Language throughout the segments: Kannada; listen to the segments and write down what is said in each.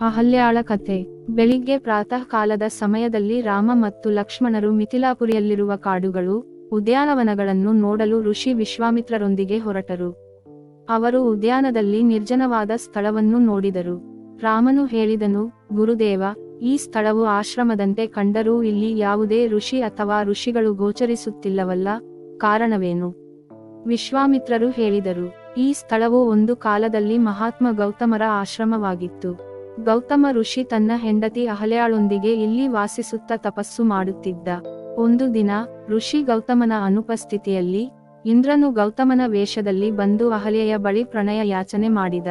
ಅಹಲ್ಯಾಳ ಕಥೆ. ಬೆಳಿಗ್ಗೆ ಪ್ರಾತಃ ಕಾಲದ ಸಮಯದಲ್ಲಿ ರಾಮ ಮತ್ತು ಲಕ್ಷ್ಮಣರು ಮಿಥಿಲಾಪುರಿಯಲ್ಲಿರುವ ಕಾಡುಗಳು, ಉದ್ಯಾನವನಗಳನ್ನು ನೋಡಲು ಋಷಿ ವಿಶ್ವಾಮಿತ್ರರೊಂದಿಗೆ ಹೊರಟರು. ಅವರು ಉದ್ಯಾನದಲ್ಲಿ ನಿರ್ಜನವಾದ ಸ್ಥಳವನ್ನು ನೋಡಿದರು. ರಾಮನು ಹೇಳಿದನು, ಗುರುದೇವ, ಈ ಸ್ಥಳವು ಆಶ್ರಮದಂತೆ ಕಂಡರೂ ಇಲ್ಲಿ ಯಾವುದೇ ಋಷಿ ಅಥವಾ ಋಷಿಗಳು ಗೋಚರಿಸುತ್ತಿಲ್ಲವಲ್ಲ, ಕಾರಣವೇನು? ವಿಶ್ವಾಮಿತ್ರರು ಹೇಳಿದರು, ಈ ಸ್ಥಳವು ಒಂದು ಕಾಲದಲ್ಲಿ ಮಹಾತ್ಮ ಗೌತಮರ ಆಶ್ರಮವಾಗಿತ್ತು. ಗೌತಮ ಋಷಿ ತನ್ನ ಹೆಂಡತಿ ಅಹಲ್ಯಾಳೊಂದಿಗೆ ಇಲ್ಲಿ ವಾಸಿಸುತ್ತಾ ತಪಸ್ಸು ಮಾಡುತ್ತಿದ್ದ. ಒಂದು ದಿನ ಋಷಿ ಗೌತಮನ ಅನುಪಸ್ಥಿತಿಯಲ್ಲಿ ಇಂದ್ರನು ಗೌತಮನ ವೇಷದಲ್ಲಿ ಬಂದು ಅಹಲ್ಯೆಯ ಬಳಿ ಪ್ರಣಯ ಯಾಚನೆ ಮಾಡಿದ.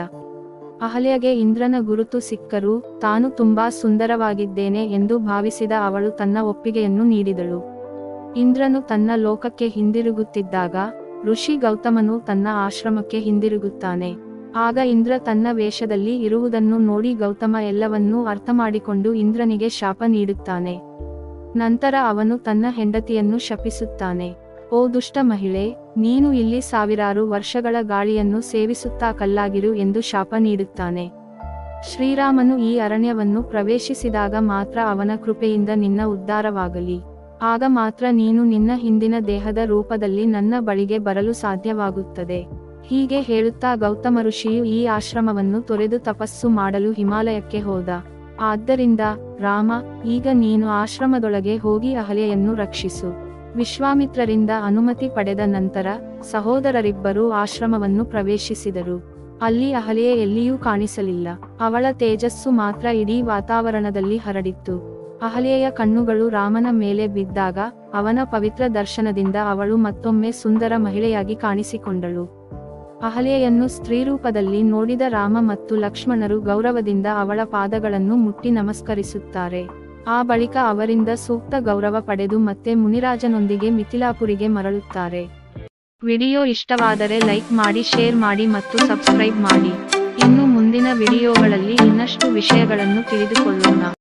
ಅಹಲ್ಯೆಗೆ ಇಂದ್ರನ ಗುರುತು ಸಿಕ್ಕರೂ ತಾನು ತುಂಬಾ ಸುಂದರವಾಗಿದ್ದೇನೆ ಎಂದು ಭಾವಿಸಿದ ಅವಳು ತನ್ನ ಒಪ್ಪಿಗೆಯನ್ನು ನೀಡಿದಳು. ಇಂದ್ರನು ತನ್ನ ಲೋಕಕ್ಕೆ ಹಿಂದಿರುಗುತ್ತಿದ್ದಾಗ ಋಷಿ ಗೌತಮನು ತನ್ನ ಆಶ್ರಮಕ್ಕೆ ಹಿಂದಿರುಗುತ್ತಾನೆ. ಆಗ ಇಂದ್ರ ತನ್ನ ವೇಷದಲ್ಲಿ ಇರುವುದನ್ನು ನೋಡಿ ಗೌತಮ ಎಲ್ಲವನ್ನೂ ಅರ್ಥಮಾಡಿಕೊಂಡು ಇಂದ್ರನಿಗೆ ಶಾಪ ನೀಡುತ್ತಾನೆ. ನಂತರ ಅವನು ತನ್ನ ಹೆಂಡತಿಯನ್ನು ಶಪಿಸುತ್ತಾನೆ. ಓ ದುಷ್ಟ ಮಹಿಳೆ, ನೀನು ಇಲ್ಲಿ ಸಾವಿರಾರು ವರ್ಷಗಳ ಗಾಳಿಯನ್ನು ಸೇವಿಸುತ್ತಾ ಕಲ್ಲಾಗಿರು ಎಂದು ಶಾಪ ನೀಡುತ್ತಾನೆ. ಶ್ರೀರಾಮನು ಈ ಅರಣ್ಯವನ್ನು ಪ್ರವೇಶಿಸಿದಾಗ ಮಾತ್ರ ಅವನ ಕೃಪೆಯಿಂದ ನಿನ್ನ ಉದ್ಧಾರವಾಗಲಿ. ಆಗ ಮಾತ್ರ ನೀನು ನಿನ್ನ ಹಿಂದಿನ ದೇಹದ ರೂಪದಲ್ಲಿ ನನ್ನ ಬಳಿಗೆ ಬರಲು ಸಾಧ್ಯವಾಗುತ್ತದೆ. ಹೀಗೆ ಹೇಳುತ್ತಾ ಗೌತಮ ಋಷಿಯು ಈ ಆಶ್ರಮವನ್ನು ತೊರೆದು ತಪಸ್ಸು ಮಾಡಲು ಹಿಮಾಲಯಕ್ಕೆ ಹೋದ. ಆದ್ದರಿಂದ ರಾಮ, ಈಗ ನೀನು ಆಶ್ರಮದೊಳಗೆ ಹೋಗಿ ಅಹಲ್ಯೆಯನ್ನು ರಕ್ಷಿಸು. ವಿಶ್ವಾಮಿತ್ರರಿಂದ ಅನುಮತಿ ಪಡೆದ ನಂತರ ಸಹೋದರರಿಬ್ಬರೂ ಆಶ್ರಮವನ್ನು ಪ್ರವೇಶಿಸಿದರು. ಅಲ್ಲಿ ಅಹಲ್ಯೆ ಎಲ್ಲಿಯೂ ಕಾಣಿಸಲಿಲ್ಲ. ಅವಳ ತೇಜಸ್ಸು ಮಾತ್ರ ಇಡೀ ವಾತಾವರಣದಲ್ಲಿ ಹರಡಿತ್ತು. ಅಹಲ್ಯೆಯ ಕಣ್ಣುಗಳು ರಾಮನ ಮೇಲೆ ಬಿದ್ದಾಗ ಅವನ ಪವಿತ್ರ ದರ್ಶನದಿಂದ ಅವಳು ಮತ್ತೊಮ್ಮೆ ಸುಂದರ ಮಹಿಳೆಯಾಗಿ ಕಾಣಿಸಿಕೊಂಡಳು. ಅಹಲ್ಯೆಯನ್ನು ಸ್ತ್ರೀರೂಪದಲ್ಲಿ ನೋಡಿದ ರಾಮ ಮತ್ತು ಲಕ್ಷ್ಮಣರು ಗೌರವದಿಂದ ಅವಳ ಪಾದಗಳನ್ನು ಮುಟ್ಟಿ ನಮಸ್ಕರಿಸುತ್ತಾರೆ. ಆ ಬಳಿಕ ಅವರಿಂದ ಸೂಕ್ತ ಗೌರವ ಪಡೆದು ಮತ್ತೆ ಮುನಿರಾಜನೊಂದಿಗೆ ಮಿಥಿಲಾಪುರಿಗೆ ಮರಳುತ್ತಾರೆ. ವಿಡಿಯೋ ಇಷ್ಟವಾದರೆ ಲೈಕ್ ಮಾಡಿ, ಶೇರ್ ಮಾಡಿ ಮತ್ತು ಸಬ್ಸ್ಕ್ರೈಬ್ ಮಾಡಿ. ಇನ್ನು ಮುಂದಿನ ವಿಡಿಯೋಗಳಲ್ಲಿ ಇನ್ನಷ್ಟು ವಿಷಯಗಳನ್ನು ತಿಳಿದುಕೊಳ್ಳೋಣ.